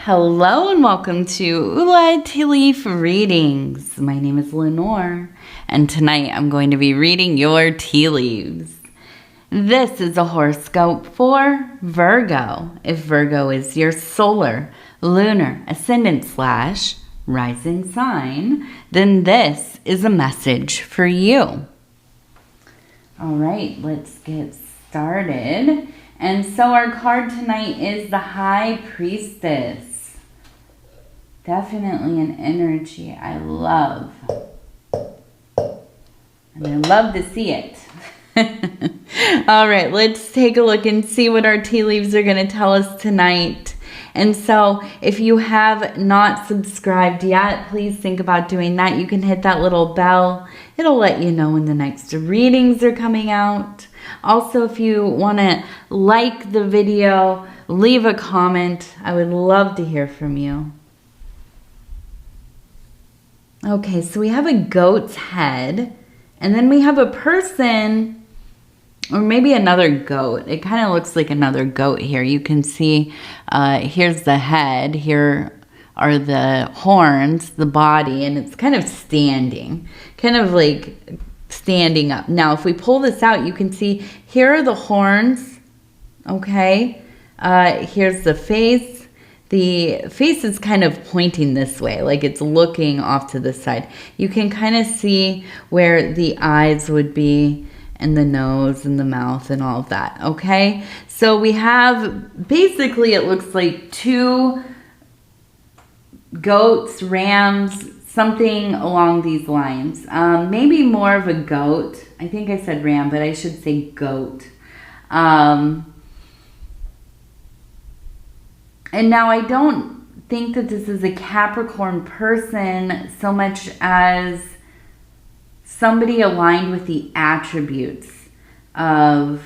Hello and welcome to Ula Tea Leaf Readings. My name is Lenor, and tonight I'm going to be reading your tea leaves. This is a horoscope for Virgo. If Virgo is your solar, lunar, ascendant / rising sign, then this is a message for you. All right, let's get started. And so our card tonight is the High Priestess. Definitely an energy I love. And I love to see it. All right, let's take a look and see what our tea leaves are going to tell us tonight. And so if you have not subscribed yet, please think about doing that. You can hit that little bell. It'll let you know when the next readings are coming out. Also, if you want to like the video, leave a comment. I would love to hear from you. Okay, so we have a goat's head, and then we have a person, or maybe another goat. It kind of looks like another goat here. You can see here's the head, here are the horns, the body, and it's kind of standing, kind of like standing up. Now, if we pull this out, you can see here are the horns, okay? Here's the face. The face is kind of pointing this way, like it's looking off to the side. You can kind of see where the eyes would be and the nose and the mouth and all of that, okay? So we have, basically it looks like two goats, rams, something along these lines. Maybe more of a goat. I think I said ram, but I should say goat. And now I don't think that this is a Capricorn person so much as somebody aligned with the attributes of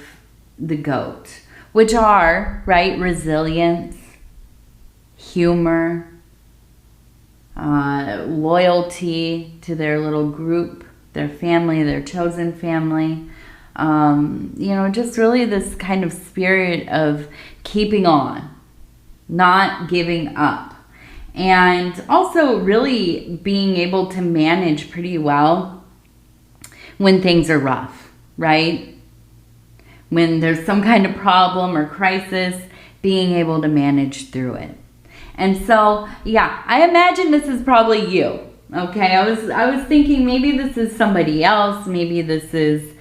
the goat, which are, right, resilience, humor, loyalty to their little group, their family, their chosen family. You know, just really this kind of spirit of keeping on, not giving up, and also really being able to manage pretty well when things are rough, right? When there's some kind of problem or crisis, being able to manage through it. And so, yeah, I imagine this is probably you, okay? I was thinking maybe this is somebody else, maybe this is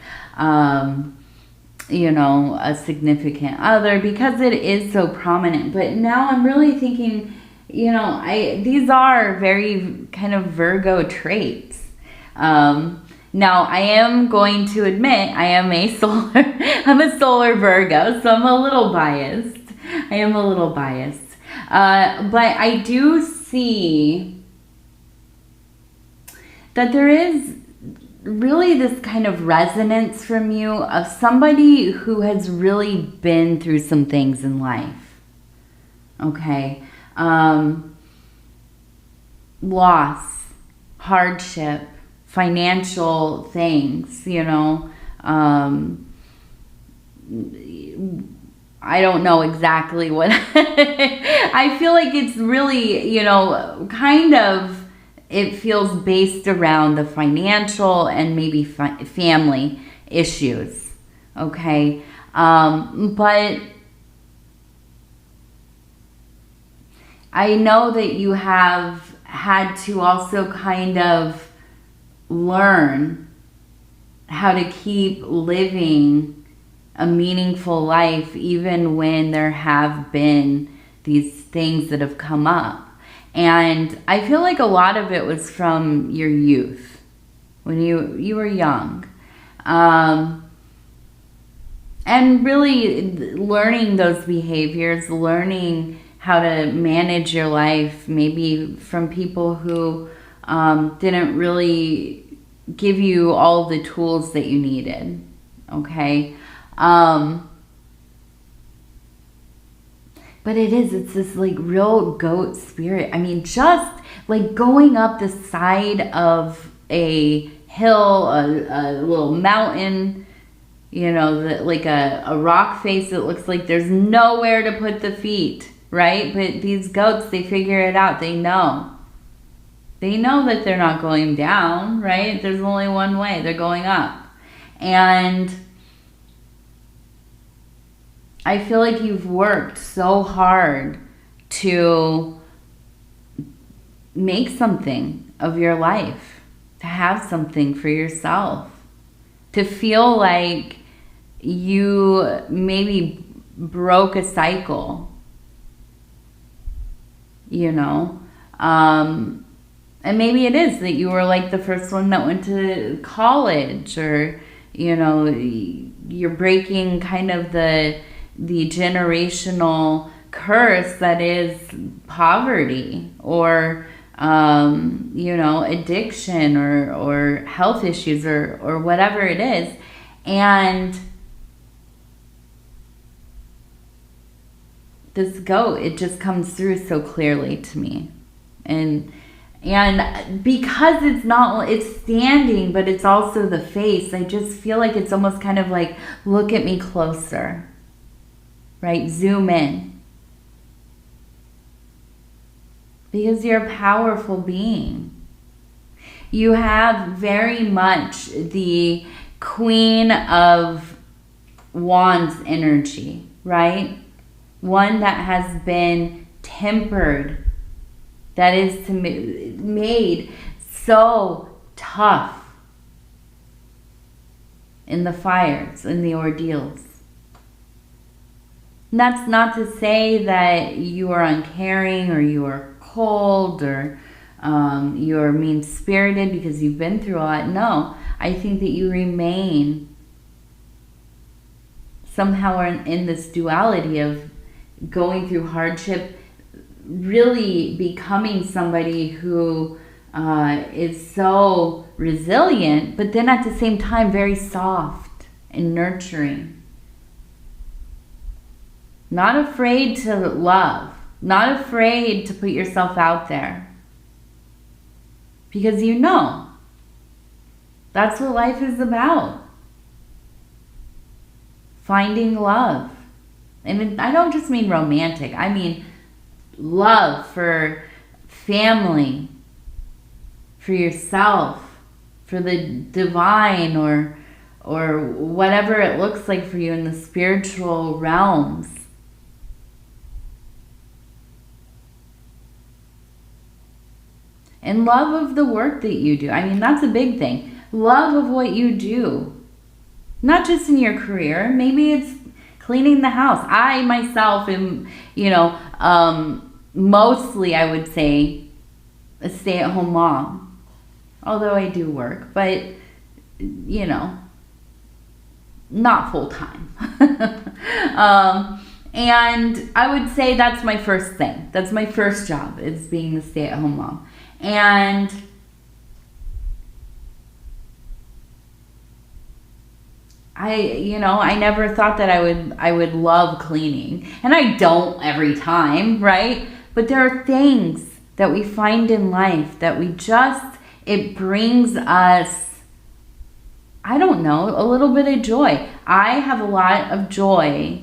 you know, a significant other, because it is so prominent. But now I'm really thinking, you know, these are very kind of Virgo traits. Now I am going to admit I am I'm a solar Virgo, so I'm a little biased. I am a little biased. But I do see that there is really this kind of resonance from you of somebody who has really been through some things in life. Okay. Loss, hardship, financial things, you know. I don't know exactly what. I feel like it's really, you know, kind of, it feels based around the financial and maybe family issues, okay? But I know that you have had to also kind of learn how to keep living a meaningful life even when there have been these things that have come up. And I feel like a lot of it was from your youth, when you were young. And really learning those behaviors, learning how to manage your life, maybe from people who didn't really give you all the tools that you needed, okay? But it's this like real goat spirit. I mean, just like going up the side of a hill, a little mountain, you know, like a rock face that looks like there's nowhere to put the feet. right? But these goats, they figure it out. They know. They know that they're not going down, right? There's only one way. They're going up. And I feel like you've worked so hard to make something of your life, to have something for yourself, to feel like you maybe broke a cycle, you know. And maybe it is that you were like the first one that went to college, or, you know, you're breaking kind of the generational curse that is poverty, or you know, addiction, or health issues, or whatever it is. And this goat, it just comes through so clearly to me. And because it's not, it's standing, but it's also the face, I just feel like it's almost kind of like, look at me closer, right? Zoom in. Because you're a powerful being. You have very much the Queen of Wands energy, right? One that has been tempered, that is made so tough in the fires, in the ordeals. And that's not to say that you are uncaring, or you are cold, or you're mean-spirited because you've been through a lot. No, I think that you remain somehow in this duality of going through hardship, really becoming somebody who is so resilient, but then at the same time very soft and nurturing. Not afraid to love. Not afraid to put yourself out there. Because you know, that's what life is about. Finding love. And I don't just mean romantic. I mean love for family, for yourself, for the divine, or whatever it looks like for you in the spiritual realms. And love of the work that you do. I mean, that's a big thing. Love of what you do. Not just in your career. Maybe it's cleaning the house. I myself am, you know, mostly I would say a stay-at-home mom. Although I do work, but, you know, not full-time. And I would say that's my first thing. That's my first job, is being a stay-at-home mom. And I never thought that I would love cleaning. And I don't every time, right? But there are things that we find in life that it brings us, I don't know, a little bit of joy. I have a lot of joy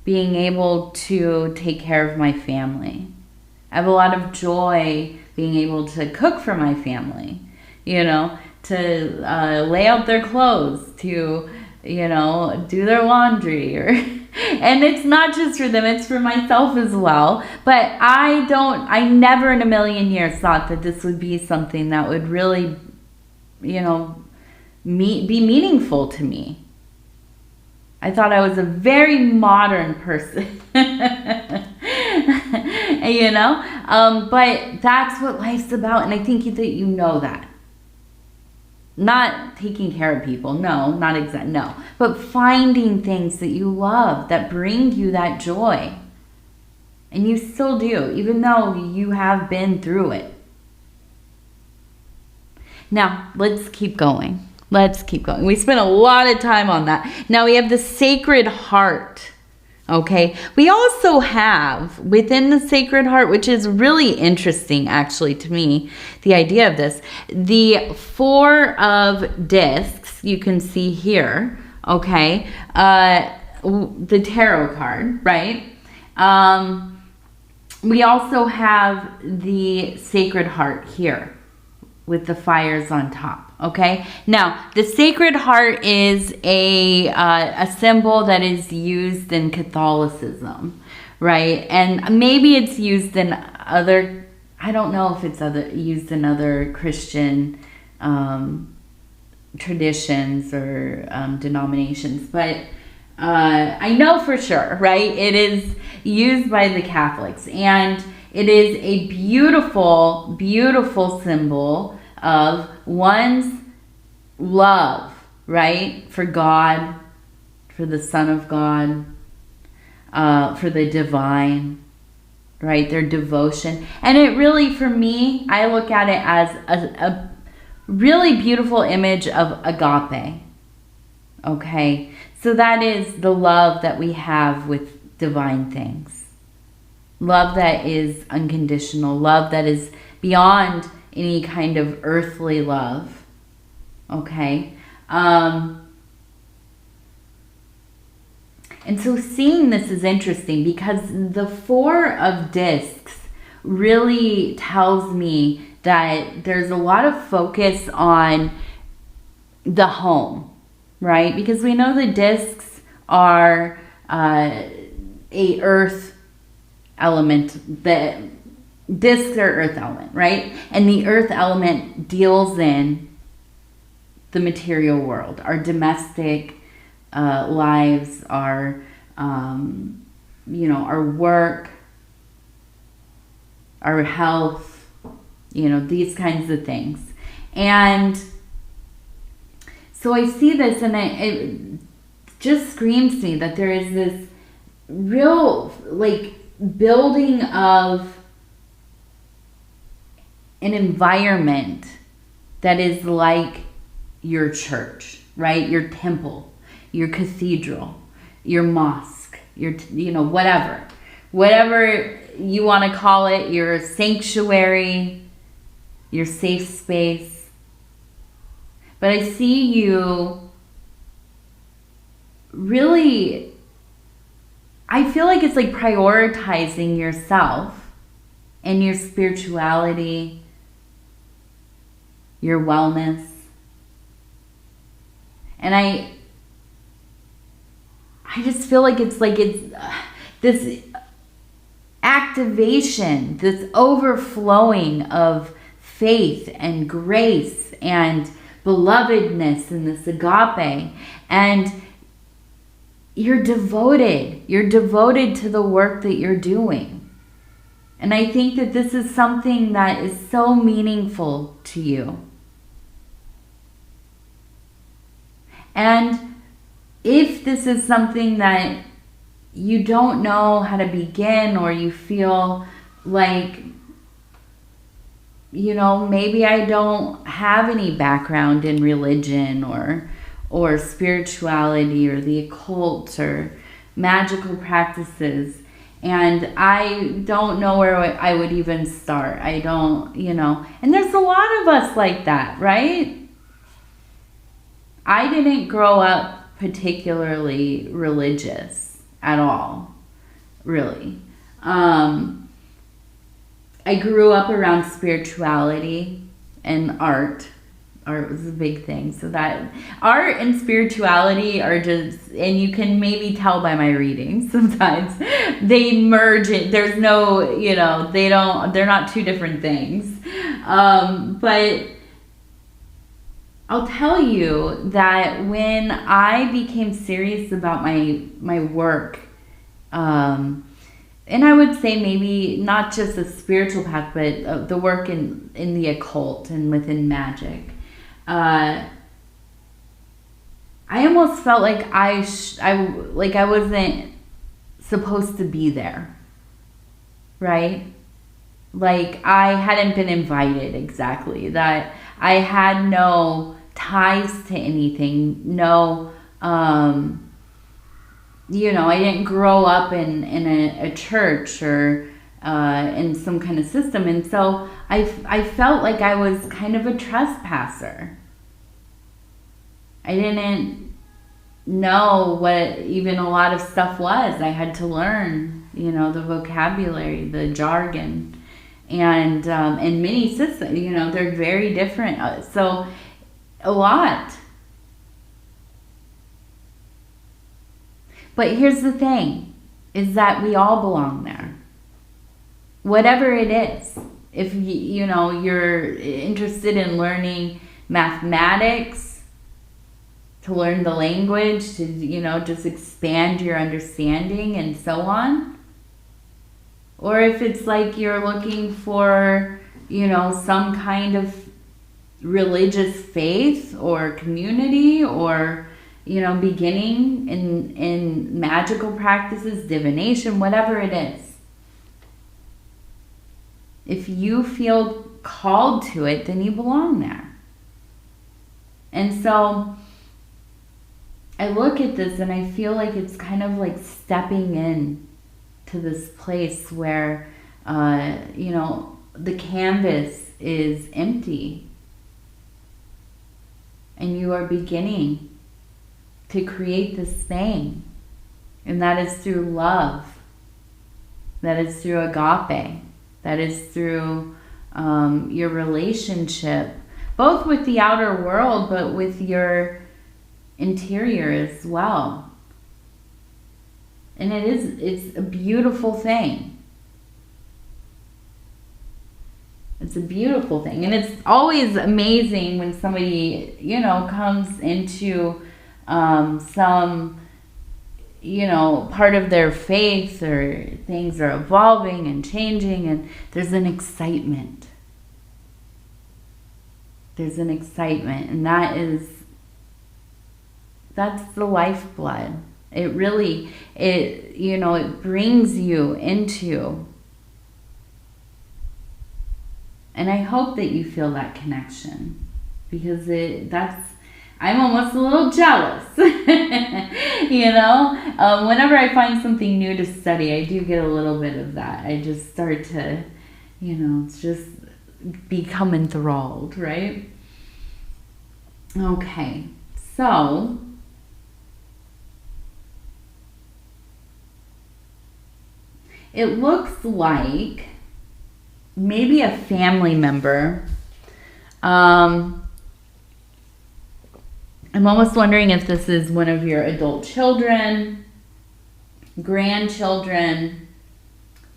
being able to take care of my family. I have a lot of joy being able to cook for my family, you know, to lay out their clothes, to, you know, do their laundry, and it's not just for them, it's for myself as well. But I never in a million years thought that this would be something that would really, you know, be meaningful to me. I thought I was a very modern person. You know, but that's what life's about, and I think that you know that. Not taking care of people, no, but finding things that you love, that bring you that joy. And you still do, even though you have been through it. Now, let's keep going. We spent a lot of time on that. Now we have the Sacred Heart. Okay, we also have within the Sacred Heart, which is really interesting actually to me, the idea of this, the Four of Discs, you can see here, okay, the tarot card, right? We also have the Sacred Heart here with the fires on top. Okay. Now, the Sacred Heart is a symbol that is used in Catholicism, right? And maybe it's used in other. I don't know if it's used in other Christian traditions or denominations, but I know for sure, right? It is used by the Catholics, and it is a beautiful, beautiful symbol of one's love, right? For God, for the Son of God, for the divine, right? Their devotion. And it really, for me, I look at it as a really beautiful image of agape. Okay, so that is the love that we have with divine things. Love that is unconditional, love that is beyond any kind of earthly love. Okay, and so seeing this is interesting because the Four of Discs really tells me that there's a lot of focus on the home, right? Because we know the discs are a earth element. The discs are earth element, right? And the earth element deals in the material world, our domestic lives, our our work, our health, these kinds of things. And so I see this, and it just screams to me that there is this real building of an environment that is like your church, right? Your temple, your cathedral, your mosque, your whatever you want to call it, your sanctuary, your safe space. But I see you really, I feel like it's like prioritizing yourself and your spirituality, your wellness. And I just feel like it's this activation, this overflowing of faith and grace and belovedness and this agape. And you're devoted to the work that you're doing. And I think that this is something that is so meaningful to you. And if this is something that you don't know how to begin, or you feel like, maybe I don't have any background in religion or spirituality or the occult or magical practices, and I don't know where I would even start. I don't, and there's a lot of us like that, right? I didn't grow up particularly religious at all, really. I grew up around spirituality and art. Art was a big thing. So that art and spirituality are just, and you can maybe tell by my readings sometimes, they merge it. There's no, they're not two different things. But I'll tell you that when I became serious about my work, and I would say maybe not just the spiritual path, but the work in the occult and within magic, I almost felt like I wasn't supposed to be there, right? Like I hadn't been invited, exactly. That I had no ties to anything, no, I didn't grow up in a church or in some kind of system. And so I felt like I was kind of a trespasser. I didn't know what even a lot of stuff was. I had to learn, you know, the vocabulary, the jargon, and many systems, you know, they're very different. So a lot. But here's the thing, is that we all belong there. Whatever it is. If you know, you're interested in learning mathematics, to learn the language, to, you know, just expand your understanding and so on. Or if it's like you're looking for, you know, some kind of religious faith or community, or, you know, beginning in magical practices, divination, whatever it is. If you feel called to it, then you belong there. And so I look at this and I feel like it's kind of like stepping in to this place where, you know, the canvas is empty. And you are beginning to create this thing. And that is through love. That is through agape. That is through your relationship, both with the outer world, but with your interior as well. And it's a beautiful thing. It's a beautiful thing. And it's always amazing when somebody, you know, comes into some, you know, part of their faith, or things are evolving and changing, and there's an excitement. There's an excitement, and that's the lifeblood. It really, you know, it brings you into. And I hope that you feel that connection, because I'm almost a little jealous, you know. Whenever I find something new to study, I do get a little bit of that. I just start to, you know, just become enthralled, right? Okay, so it looks like maybe a family member. I'm almost wondering if this is one of your adult children, grandchildren,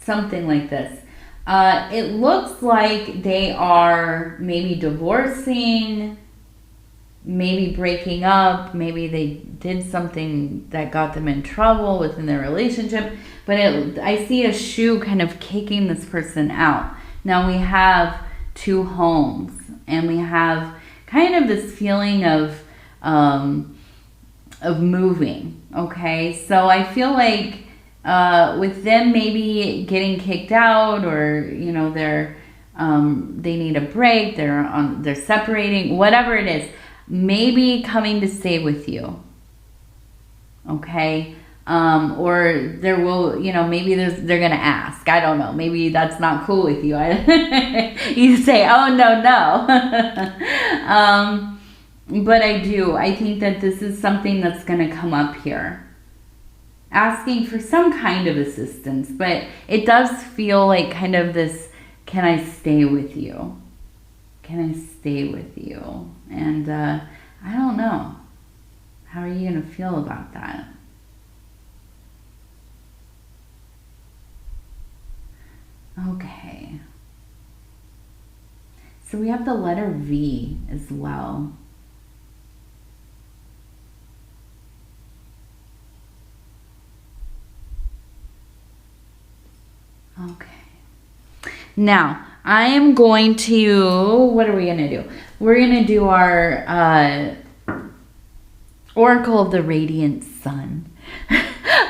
something like this. It looks like they are maybe divorcing, maybe breaking up, maybe they did something that got them in trouble within their relationship. But I see a shoe kind of kicking this person out. Now we have two homes, and we have kind of this feeling of moving. Okay, so I feel like with them maybe getting kicked out, or, you know, they need a break, they're separating, whatever it is, maybe coming to stay with you. Okay, or there will, you know, maybe they're gonna ask. I don't know. Maybe that's not cool with you. You say, oh no. But I think that this is something that's gonna come up here, asking for some kind of assistance. But it does feel like kind of this, can I stay with you? Can I stay with you? And I don't know. How are you gonna feel about that? Okay. So we have the letter V as well. Okay. Now, I am going to, what are we going to do? We're going to do our Oracle of the Radiant Sun.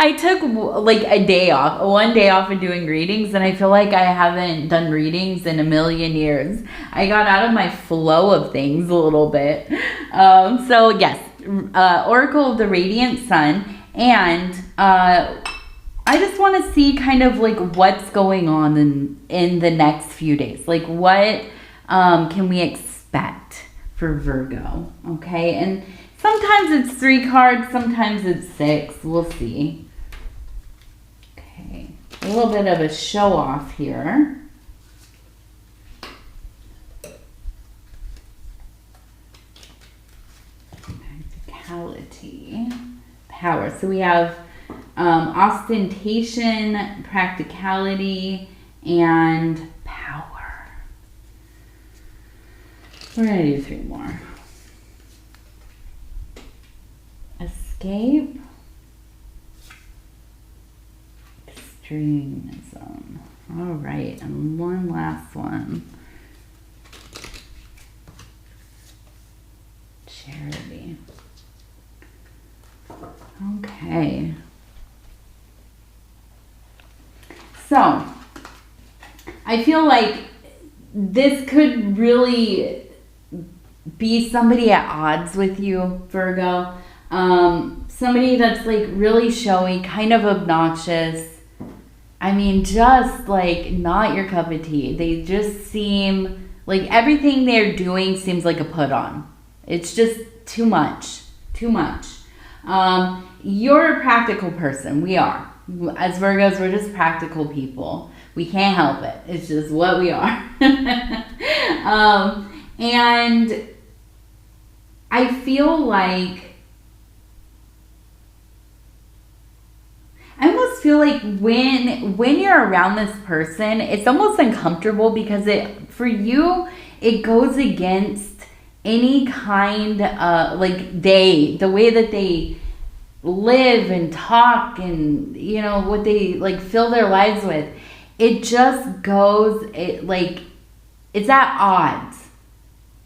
I took like one day off of doing readings, and I feel like I haven't done readings in a million years. I got out of my flow of things a little bit. So yes, Oracle of the Radiant Sun, and I just want to see kind of like what's going on in the next few days. Like what can we expect for Virgo, okay? And sometimes it's 3 cards, sometimes it's 6. We'll see. Okay. a little bit of a show off here. Practicality, power. So we have ostentation, practicality, and power. We're gonna do 3 more. Escape, extremism. All right, and one last one. Charity. Okay. So, I feel like this could really be somebody at odds with you, Virgo. Somebody that's like really showy, kind of obnoxious. I mean, just like not your cup of tea. They just seem like everything they're doing seems like a put on. It's just too much, too much. You're a practical person. We are. As Virgos, we're just practical people. We can't help it. It's just what we are. And I feel like, I almost feel like when you're around this person, it's almost uncomfortable because for you, it goes against any kind of, like the way that they live and talk and, you know, what they like fill their lives with. It just goes, it's at odds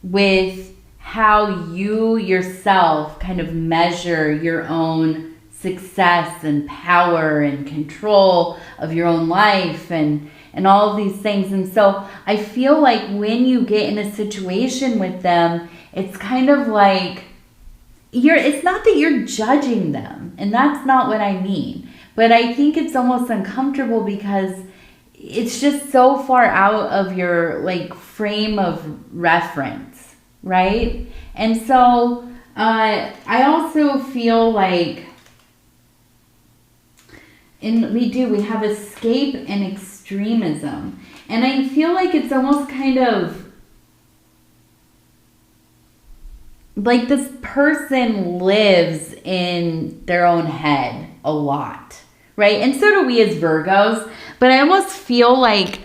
with how you yourself kind of measure your own success and power and control of your own life and all of these things. And so I feel like when you get in a situation with them, it's kind of like it's not that you're judging them, and that's not what I mean, but I think it's almost uncomfortable because it's just so far out of your like frame of reference, right? And so I also feel like we have escape and extremism. And I feel like it's almost kind of like this person lives in their own head a lot, right? And so do we as Virgos. But I almost feel like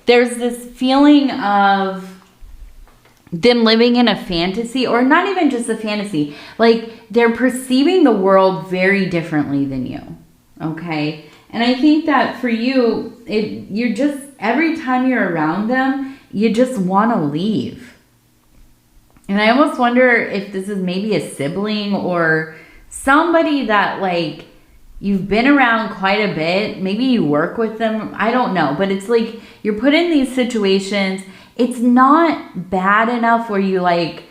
there's this feeling of them living in a fantasy, or not even just a fantasy. Like they're perceiving the world very differently than you. Okay. And I think that for you, you're just, every time you're around them, you just want to leave. And I almost wonder if this is maybe a sibling or somebody that like you've been around quite a bit. Maybe you work with them. I don't know. But it's like you're put in these situations. It's not bad enough where you like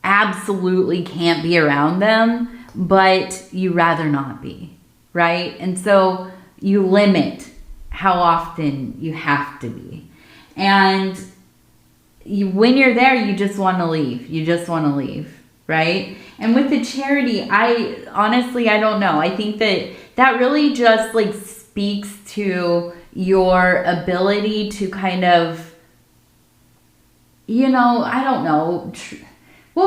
absolutely can't be around them, but you rather not be. Right? And so you limit how often you have to be. And when you're there, you just want to leave. You just want to leave. Right? And with the charity, I don't know. I think that really just like speaks to your ability to kind of, you know, I don't know,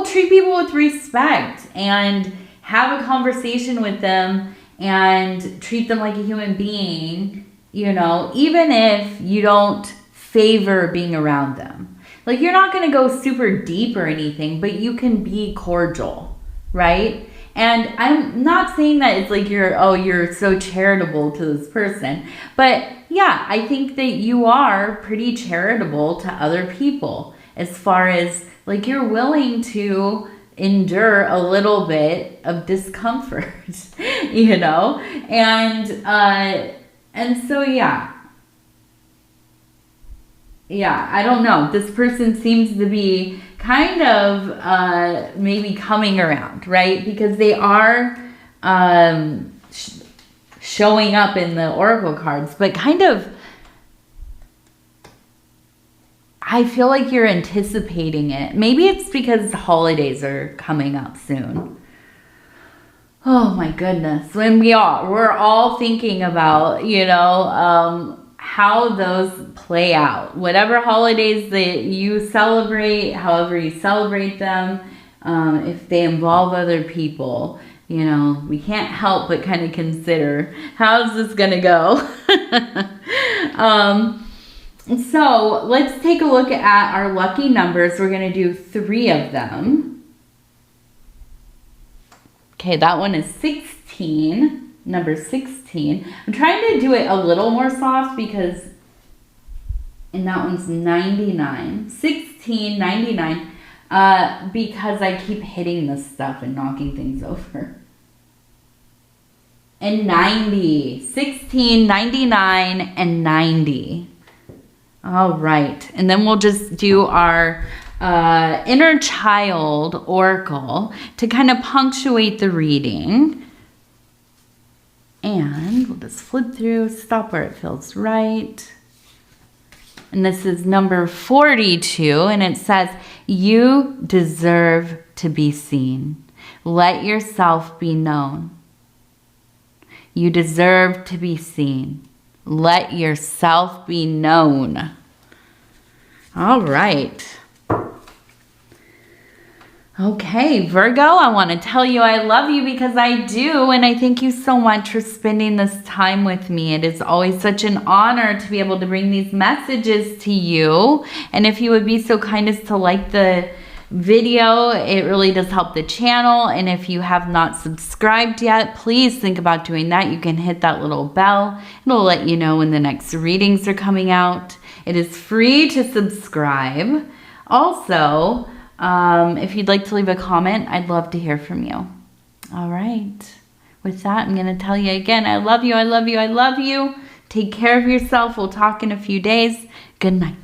treat people with respect and have a conversation with them and treat them like a human being, you know, even if you don't favor being around them. Like, you're not going to go super deep or anything, but you can be cordial, right? And I'm not saying that it's like you're so charitable to this person. But yeah, I think that you are pretty charitable to other people as far as like you're willing to endure a little bit of discomfort, you know? And so, yeah, I don't know. This person seems to be kind of maybe coming around, right? Because they are showing up in the oracle cards, but kind of, I feel like you're anticipating it. Maybe it's because the holidays are coming up soon. Oh my goodness. When we're all thinking about, how those play out. Whatever holidays that you celebrate, however you celebrate them, if they involve other people, we can't help but kind of consider, how's this going to go? So let's take a look at our lucky numbers. We're going to do 3 of them. Okay, that one is 16, number 16. I'm trying to do it a little more soft because, and that one's 99. 16, 99, because I keep hitting this stuff and knocking things over. And 90, 16, 99, and 90. All right, and then we'll just do our inner child oracle to kind of punctuate the reading. And we'll just flip through, stop where it feels right. And this is number 42, and it says, you deserve to be seen. Let yourself be known. You deserve to be seen. Let yourself be known. All right. Okay, Virgo, I want to tell you I love you because I do, and I thank you so much for spending this time with me. It is always such an honor to be able to bring these messages to you. And if you would be so kind as to like the video, it really does help the channel. And if you have not subscribed yet, please think about doing that. You can hit that little bell. It'll let you know when the next readings are coming out. It is free to subscribe. Also, if you'd like to leave a comment, I'd love to hear from you. All right. With that, I'm going to tell you again, I love you, I love you, I love you. Take care of yourself. We'll talk in a few days. Good night.